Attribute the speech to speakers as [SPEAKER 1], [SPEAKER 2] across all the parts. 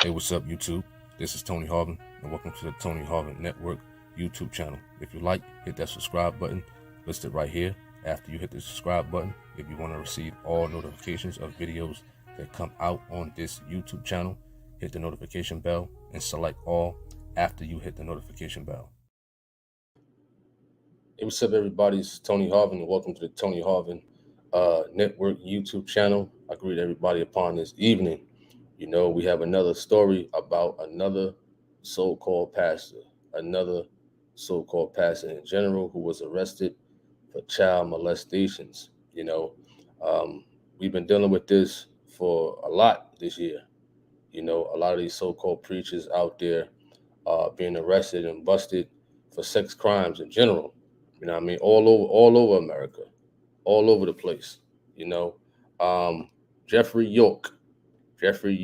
[SPEAKER 1] Hey, what's up, YouTube? This is Tony Harvin, and welcome to the Tony Harvin Network YouTube channel. If you like, hit that subscribe button listed right here. After you hit the subscribe button, if you want to receive all notifications of videos that come out on this YouTube channel, hit the notification bell and select all after you hit the notification bell. Hey, what's up, everybody? It's Tony Harvin, and welcome to the Tony Harvin Network YouTube channel. I greet everybody upon this evening. You know, we have another story about another so-called pastor in general who was arrested for child molestations. We've been dealing with this for a lot this year. You know, a lot of these so-called preachers out there being arrested and busted for sex crimes in general. You know what I mean? All over America, all over the place. You know, Jeffrey York, Jeffrey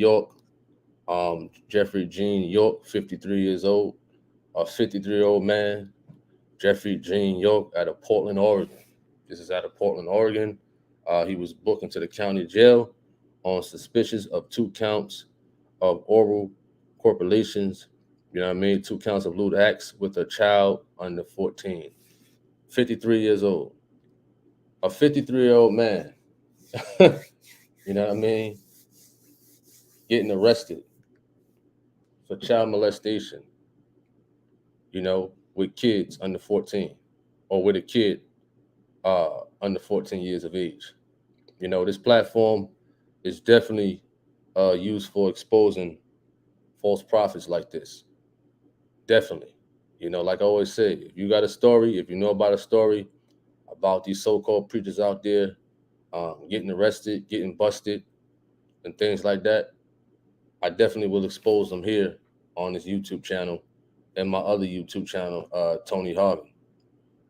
[SPEAKER 1] Gene York, 53 years old, a 53-year-old man, Jeffrey Gene York out of Portland, Oregon. This is out of Portland, Oregon. He was booked into the county jail on suspicions of 2 counts of oral corpulations, 2 counts of lewd acts with a child under 14. 53 years old. A 53-year-old man, you know what I mean, getting arrested for child molestation, with kids under 14 or with a kid under 14 years of age. You know, this platform is definitely used for exposing false prophets like this. Definitely. You know, like I always say, if you got a story, if you know about a story about these so-called preachers out there getting arrested, getting busted, and things like that, I definitely will expose them here on this YouTube channel and my other YouTube channel, Tony Harvin.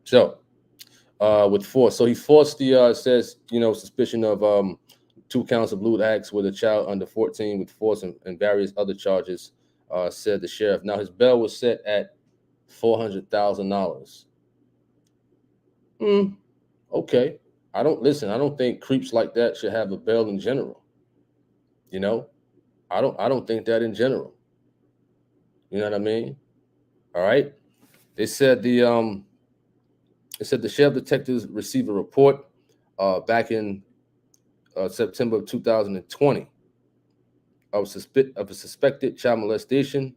[SPEAKER 1] So, with force. So he forced the, says, suspicion of 2 counts of lewd acts with a child under 14 with force and various other charges, said the sheriff. Now, his bail was set at $400,000. Okay. I don't think creeps like that should have a bail in general. You know, I don't think that in general. You know what I mean? All right. They said the sheriff detectives received a report back in September of 2020 of a suspected child molestation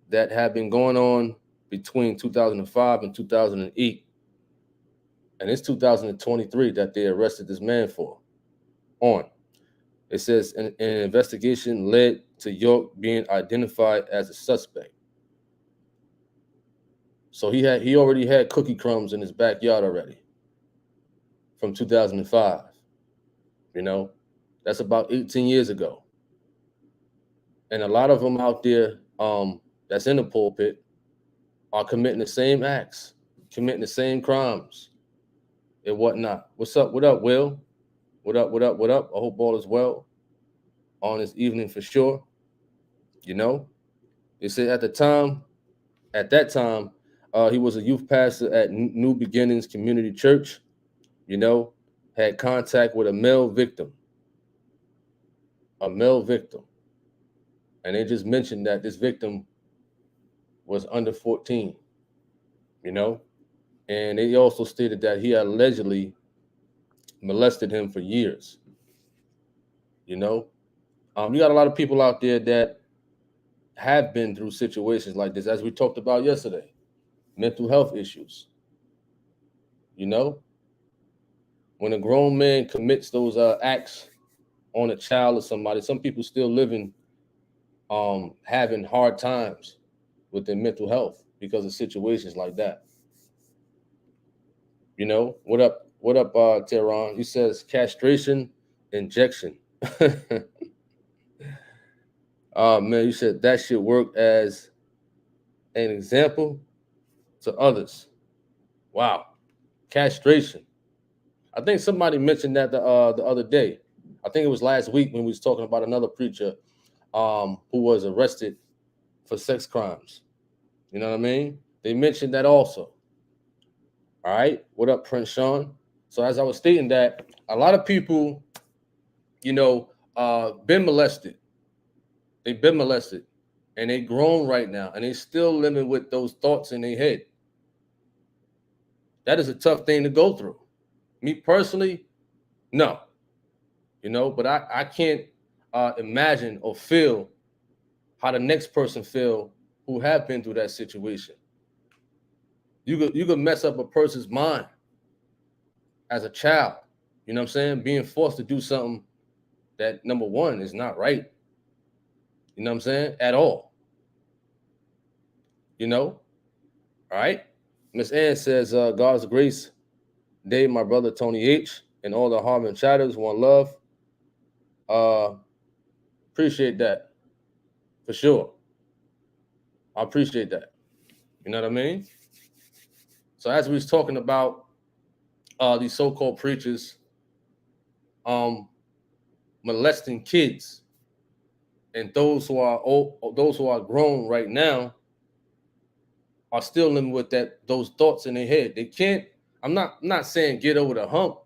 [SPEAKER 1] that had been going on between 2005 and 2008. And it's 2023 that they arrested this man for. It says an investigation led to York being identified as a suspect. So he already had cookie crumbs in his backyard already from 2005. You know, that's about 18 years ago. And a lot of them out there that's in the pulpit are committing the same acts, committing the same crimes and whatnot. What's up? What up, Will? What up? I hope all is well on this evening for sure. You know, they said at that time, he was a youth pastor at New Beginnings Community Church, had contact with a male victim. And they just mentioned that this victim was under 14, and they also stated that he allegedly molested him for years. You got a lot of people out there that have been through situations like this, as we talked about yesterday, mental health issues. When a grown man commits those acts on a child or somebody, some people still living, having hard times with their mental health because of situations like that. What up, Tehran? He says castration, injection. Man, you said that should work as an example to others. Wow. Castration. I think somebody mentioned that the other day. I think it was last week when we was talking about another preacher who was arrested for sex crimes. You know what I mean? They mentioned that also. All right. What up, Prince Sean? So as I was stating that, a lot of people, been molested. They've been molested, and they grown right now, and they still living with those thoughts in their head. That is a tough thing to go through. Me personally, no. But I can't imagine or feel how the next person feel who have been through that situation. You could mess up a person's mind as a child. You know what I'm saying? Being forced to do something that, number one, is not right. You know what I'm saying? At all. All right? Miss Ann says, God's grace, Dave, my brother Tony H, and all the Harvin chatters, one love. Appreciate that. For sure. I appreciate that. You know what I mean? So as we was talking about these so-called preachers molesting kids, and those who are old, those who are grown right now are still living with those thoughts in their head. They can't. I'm not saying get over the hump,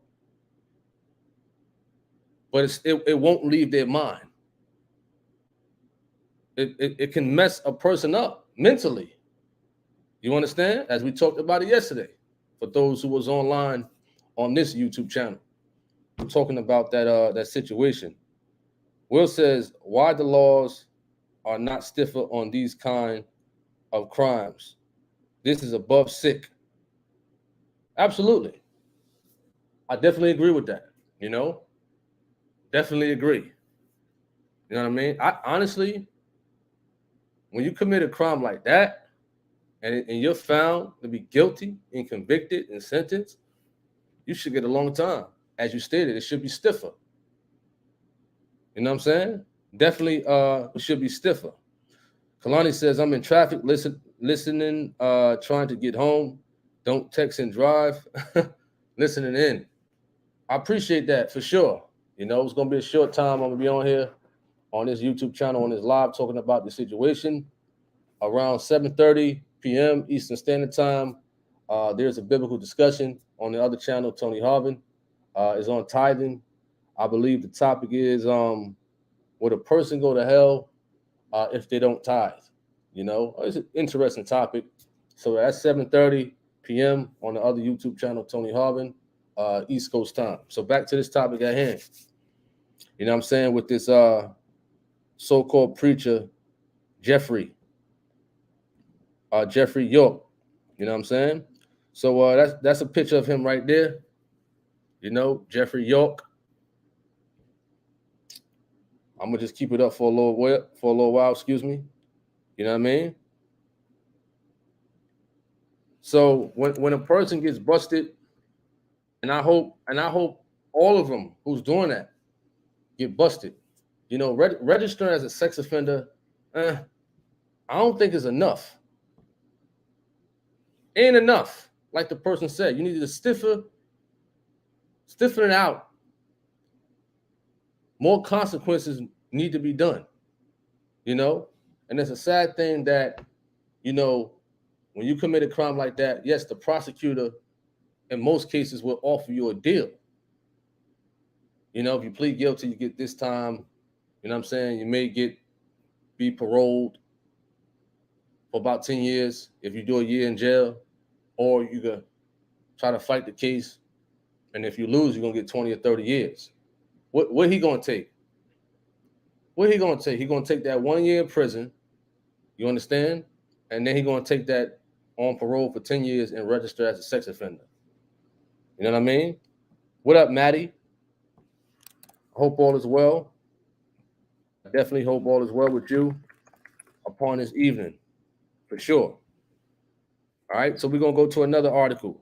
[SPEAKER 1] but it won't leave their mind. It can mess a person up mentally. You understand? As we talked about it yesterday, for those who was online on this YouTube channel, I'm talking about that situation. Will says, why the laws are not stiffer on these kind of crimes? This is above sick. Absolutely. I definitely agree with that. Definitely agree. You know what I mean? I honestly, when you commit a crime like that, and you're found to be guilty and convicted and sentenced, you should get a long time. As you stated, it should be stiffer. You know what I'm saying? Definitely it should be stiffer. Kalani says, I'm in traffic, listening, trying to get home. Don't text and drive. Listening in. I appreciate that for sure. It's going to be a short time. I'm going to be on here on this YouTube channel, on this live, talking about the situation. Around 7:30 p.m. Eastern Standard Time, there's a biblical discussion on the other channel, Tony Harvin, is on tithing. I believe the topic is, would a person go to hell if they don't tithe? It's an interesting topic. So that's 7:30 p.m. on the other YouTube channel, Tony Harvin, East Coast time. So back to this topic at hand. You know what I'm saying? With this so-called preacher, Jeffrey York. You know what I'm saying? So that's a picture of him right there. Jeffrey York. I'm gonna just keep it up for a little while, excuse me. You know what I mean? So when a person gets busted, and I hope all of them who's doing that get busted. Registering as a sex offender, I don't think is enough. Ain't enough. Like the person said, you need to stiffen it out. More consequences need to be done. And it's a sad thing that, when you commit a crime like that, yes, the prosecutor in most cases will offer you a deal. If you plead guilty, you get this time. You know what I'm saying? You may be paroled for about 10 years if you do a year in jail, or you can try to fight the case. And if you lose, you're going to get 20 or 30 years. What he going to take? What he going to take? He going to take that 1 year in prison. You understand? And then he going to take that on parole for 10 years and register as a sex offender. You know what I mean? What up, Maddie? I hope all is well. I definitely hope all is well with you upon this evening, for sure. All right, so we're going to go to another article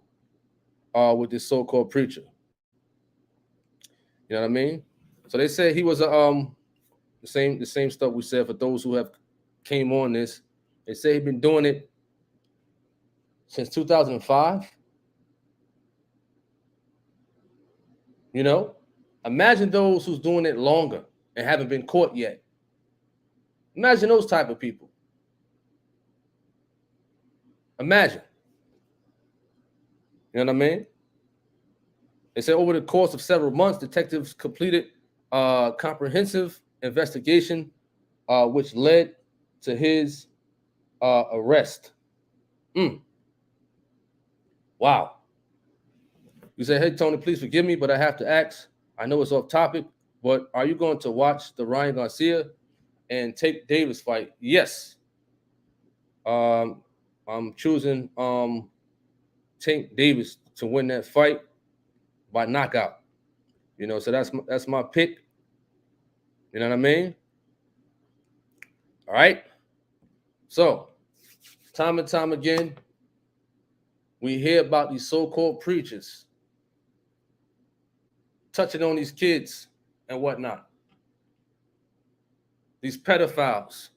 [SPEAKER 1] with this so-called preacher. You know what I mean? So they said he was the same stuff we said for those who have came on this. They say he's been doing it since 2005. Imagine those who's doing it longer and haven't been caught yet. Imagine those type of people. Imagine. You know what I mean? They said over the course of several months, detectives completed a comprehensive investigation which led to his arrest. Wow. You say, hey, Tony, please forgive me, but I have to ask. I know it's off topic, but are you going to watch the Ryan Garcia and Tank Davis fight? Yes. I'm choosing Tank Davis to win that fight by knockout. So that's my pick. You know what I mean? All right. So, time and time again, we hear about these so-called preachers touching on these kids and whatnot. These pedophiles.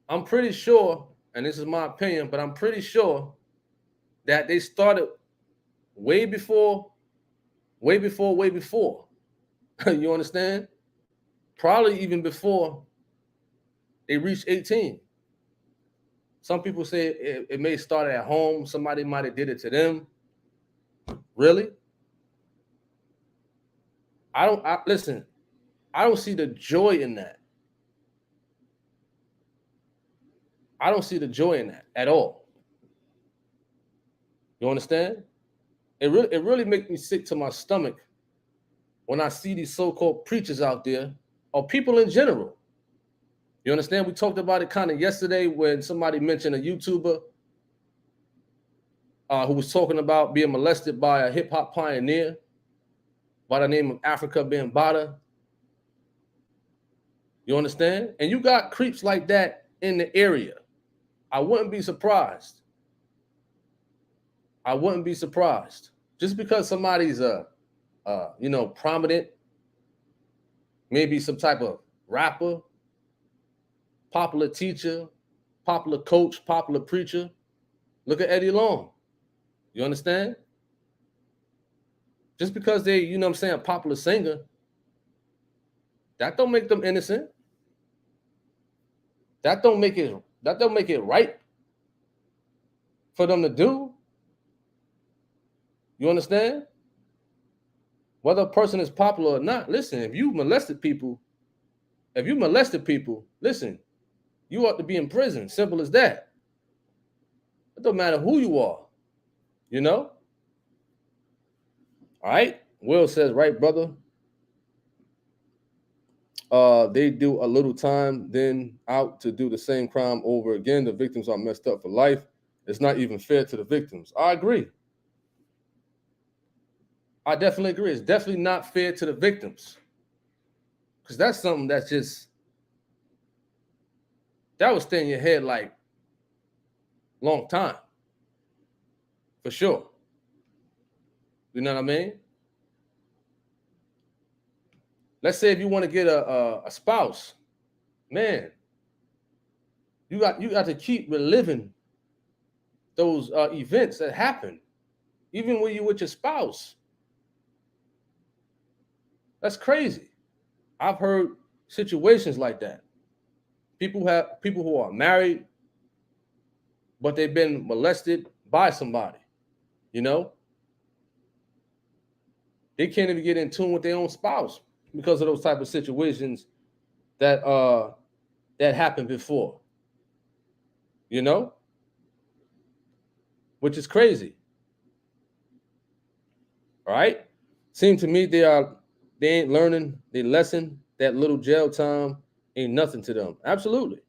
[SPEAKER 1] I'm pretty sure, and this is my opinion, but I'm pretty sure that they started way before. You understand? Probably even before they reached 18. Some people say it may start at home. Somebody might have did it to them. Really? Listen, I don't see the joy in that. I don't see the joy in that at all. You understand? It really makes me sick to my stomach when I see these so-called preachers out there, or people in general. You understand? We talked about it kind of yesterday when somebody mentioned a YouTuber who was talking about being molested by a hip-hop pioneer by the name of Africa Bambaataa. You understand? And you got creeps like that in the area. I wouldn't be surprised. Just because somebody's prominent, maybe some type of rapper, popular teacher, popular coach, popular preacher. Look at Eddie Long. You understand? Just because they, a popular singer, that don't make them innocent. That don't make it right for them to do. You understand? Whether a person is popular or not, listen, if you molested people, listen, you ought to be in prison. Simple as that. It don't matter who you are. All right? Will says, right, brother. They do a little time, then out to do the same crime over again. The victims are messed up for life. It's not even fair to the victims. I agree. I definitely agree. It's definitely not fair to the victims. Because that's something that's just, that would stay in your head like long time. For sure. You know what I mean? Let's say if you want to get a spouse, man, you got to keep reliving those events that happen, even when you're with your spouse. That's crazy. I've heard situations like that. People who are married, but they've been molested by somebody. They can't even get in tune with their own spouse because of those type of situations that happened before. Which is crazy. All right? Seems to me they ain't learning their lesson. That little jail time ain't nothing to them. Absolutely.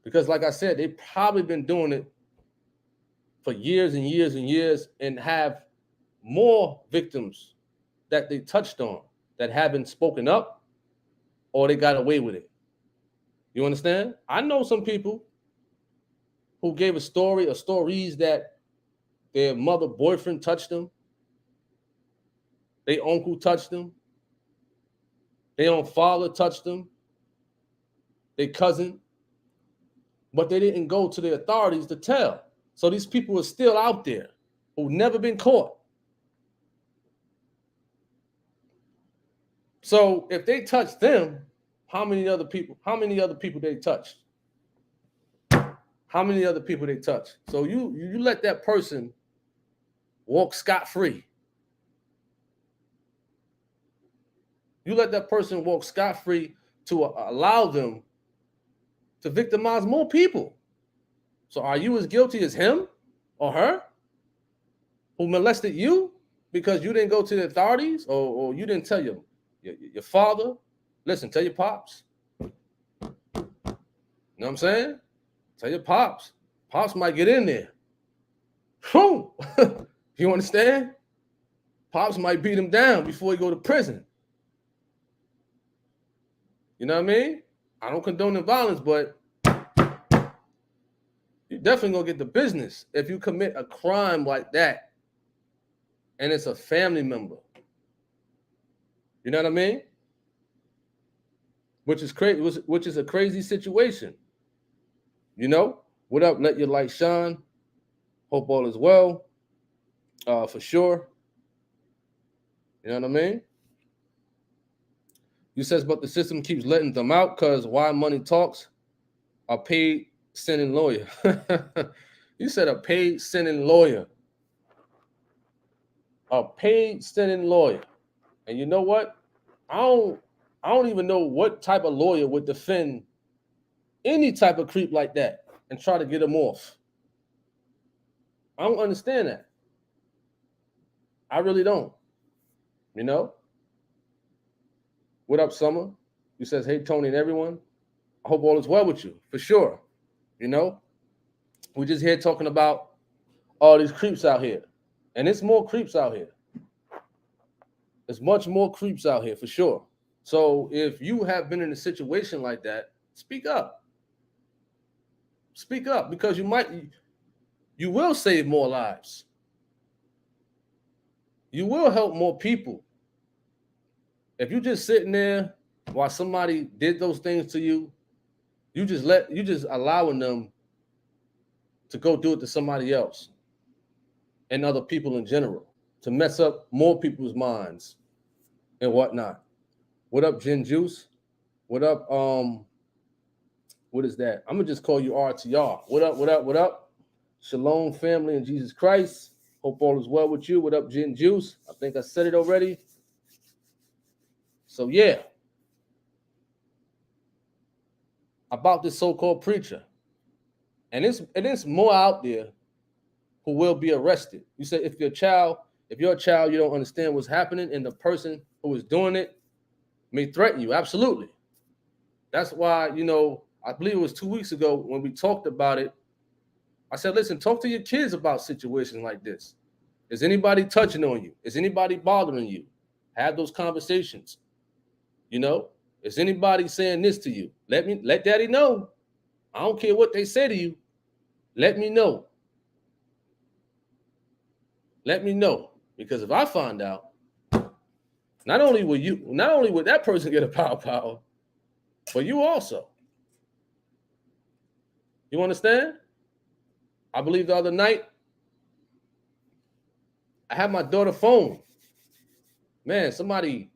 [SPEAKER 1] Because like I said, they've probably been doing it for years and years and years and have more victims that they touched on that haven't spoken up or they got away with it. You understand? I know some people who gave a story or stories that their mother boyfriend touched them. Their uncle touched them. Their own father touched them. Their cousin. But they didn't go to the authorities to tell. So these people are still out there who've never been caught. So if they touch them, how many other people they touched? How many other people they touch? So you let that person walk scot-free. You let that person walk scot-free to allow them to victimize more people. So are you as guilty as him or her who molested you because you didn't go to the authorities, or you didn't tell your father? Listen, tell your pops. You know what I'm saying? Tell your pops. Pops might get in there. Whew. You understand? Pops might beat him down before he go to prison. You know what I mean? I don't condone the violence, but you're definitely gonna get the business if you commit a crime like that and it's a family member. You know what I mean? Which is crazy, which is a crazy situation. You know? What up? Let your light shine. Hope all is well. For sure. You know what I mean? You says, but the system keeps letting them out because why money talks? A paid sending lawyer. You said a paid sending lawyer. A paid sending lawyer. And you know what? I don't even know what type of lawyer would defend any type of creep like that and try to get him off. I don't understand that. I really don't. You know? What up, Summer? You says, hey, Tony and everyone. I hope all is well with you, for sure. You know? We're just here talking about all these creeps out here. And it's more creeps out here. There's much more creeps out here, for sure. So if you have been in a situation like that, speak up. Speak up, because you will save more lives. You will help more people. If you're just sitting there while somebody did those things to you, you just allowing them to go do it to somebody else and other people in general, to mess up more people's minds and whatnot. What up, Gin Juice? What up? What is that? I'm gonna just call you RTR. What up? What up? What up? Shalom, family in Jesus Christ. Hope all is well with you. What up, Gin Juice? I think I said it already. So yeah, about this so-called preacher, and it's more out there who will be arrested. You say if you're a child, you don't understand what's happening, and the person who is doing it may threaten you. Absolutely. That's why, I believe it was 2 weeks ago when we talked about it. I said, listen, talk to your kids about situations like this. Is anybody touching on you? Is anybody bothering you? Have those conversations. Is anybody saying this to you? Let daddy know. I don't care what they say to you. Let me know. Let me know. Because if I find out, not only would that person get a power, but you also. You understand? I believe the other night, I had my daughter's phone. Man, somebody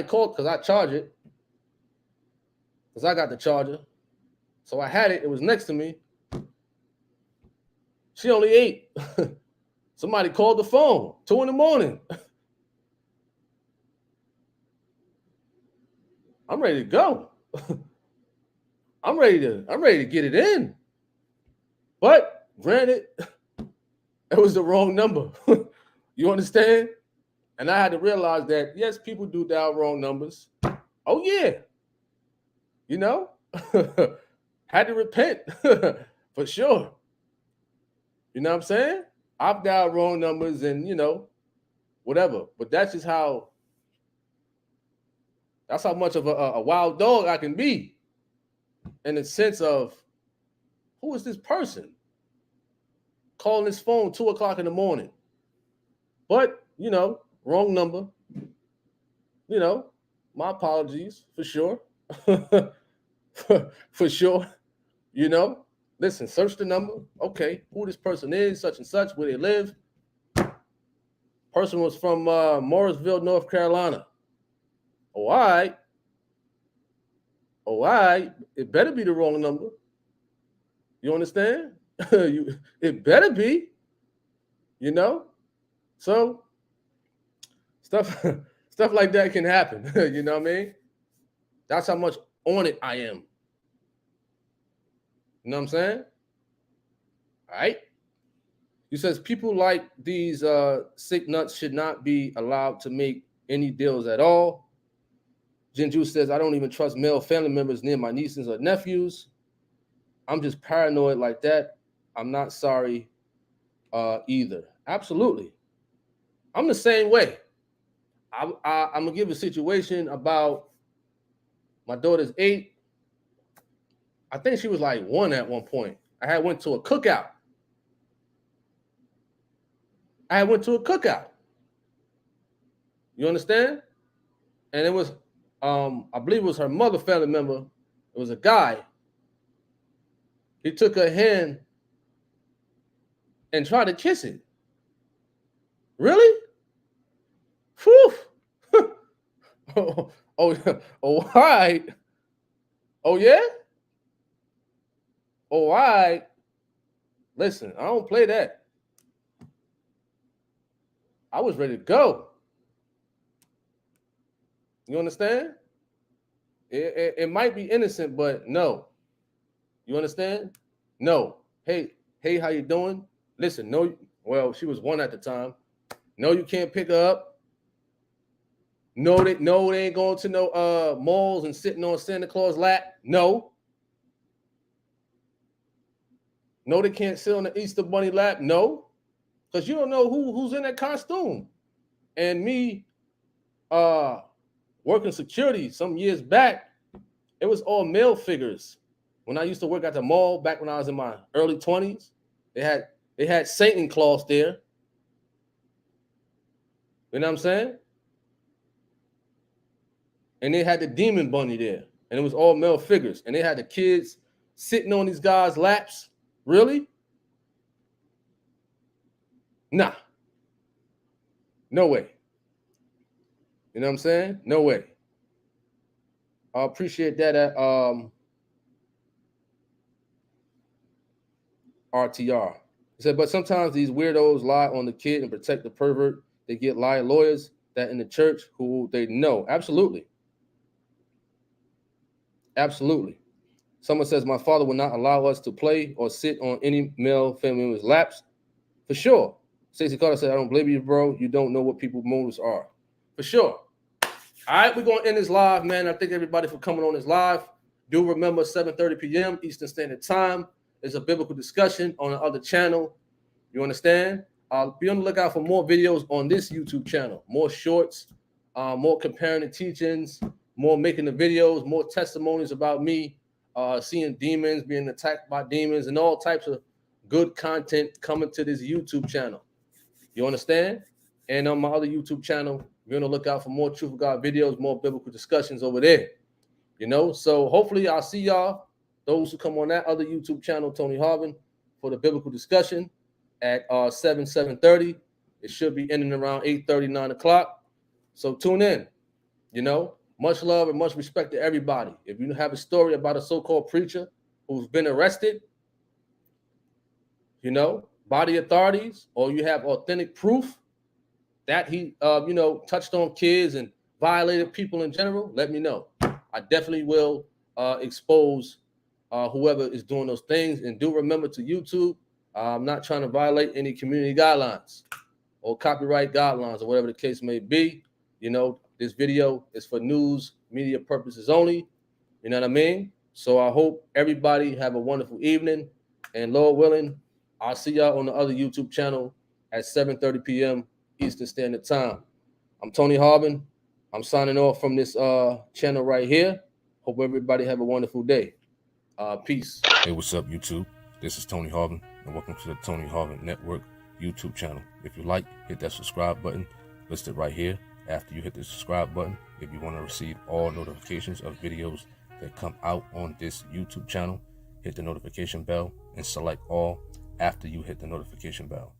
[SPEAKER 1] called because I charge it. Because I got the charger. So I had it. It was next to me. She only ate. Somebody called the phone, 2 a.m. I'm ready to go. I'm ready to get it in. But granted, it was the wrong number. You understand? And I had to realize that, yes, people do dial wrong numbers. Oh, yeah. Had to repent for sure. You know what I'm saying? I've dialed wrong numbers and, whatever. But that's how much of a wild dog I can be, in the sense of, who is this person calling this phone 2 o'clock in the morning? But, wrong number. My apologies for sure. For sure. Listen, search the number. Okay, who this person is, such and such, where they live. Person was from Morrisville, North Carolina. Oh, all right. It better be the wrong number. You understand? It better be. So stuff Stuff like that can happen. You know what I mean? That's how much on it I am. You know what I'm saying? All right. He says people like these sick nuts should not be allowed to make any deals at all. Jinju says, I don't even trust male family members near my nieces or nephews. I'm just paranoid like that. I'm not sorry either. Absolutely. I'm the same way. I'm going to give a situation about my daughter's 8. I think she was like 1 at one point. I had went to a cookout. You understand? And it was, I believe it was her mother family member. It was a guy. He took her hand and tried to kiss it. Really? Whew. oh, all right. Oh, yeah? All right. Listen, I don't play that. I was ready to go. You understand? It might be innocent, but no. You understand? No. Hey, how you doing? Listen, no. Well, she was 1 at the time. No, you can't pick her up. No, they ain't going to no malls and sitting on Santa Claus lap. No. No, they can't sit on the Easter Bunny lap. No. Because you don't know who's in that costume. And me working security some years back, it was all male figures. When I used to work at the mall back when I was in my early 20s, they had Satan Claus there. You know what I'm saying? And they had the demon bunny there. And it was all male figures. And they had the kids sitting on these guys' laps. Really? Nah. No way. You know what I'm saying? No way. I appreciate that at RTR. He said, but sometimes these weirdos lie on the kid and protect the pervert. They get lie lawyers that in the church who they know. Absolutely. Absolutely. Someone says, my father will not allow us to play or sit on any male family member's laps. For sure. Stacey Carter said, I don't blame you, bro. You don't know what people's motives are. For sure. All right, we're going to end this live, man. I thank everybody for coming on this live. Do remember 7:30 p.m. Eastern Standard Time is a biblical discussion on the other channel. You understand? Be on the lookout for more videos on this YouTube channel. More shorts, more comparing the teachings, more making the videos, more testimonies about me, seeing demons, being attacked by demons, and all types of good content coming to this YouTube channel. You understand? And on my other YouTube channel, be on the lookout for more Truth of God videos, more biblical discussions over there. You know, so hopefully I'll see y'all, those who come on that other YouTube channel, Tony Harvin, for the biblical discussion at 7:30. It should be ending around 8:30, 9 o'clock. So tune in. You know, much love and much respect to everybody. If you have a story about a so-called preacher who's been arrested, you know, by the authorities, or you have authentic proof that he, touched on kids and violated people in general, let me know. I definitely will expose whoever is doing those things. And do remember to YouTube, I'm not trying to violate any community guidelines or copyright guidelines or whatever the case may be. You know, this video is for news, media purposes only. You know what I mean? So I hope everybody have a wonderful evening. And Lord willing, I'll see y'all on the other YouTube channel at 7:30 p.m. Eastern Standard Time. I'm Tony Harvin. I'm signing off from this channel right here. Hope everybody have a wonderful day. Peace.
[SPEAKER 2] Hey, what's up, YouTube? This is Tony Harvin, and welcome to the Tony Harvin Network YouTube channel. If you like, hit that subscribe button listed right here. After you hit the subscribe button, if you want to receive all notifications of videos that come out on this YouTube channel, hit the notification bell and select all after you hit the notification bell.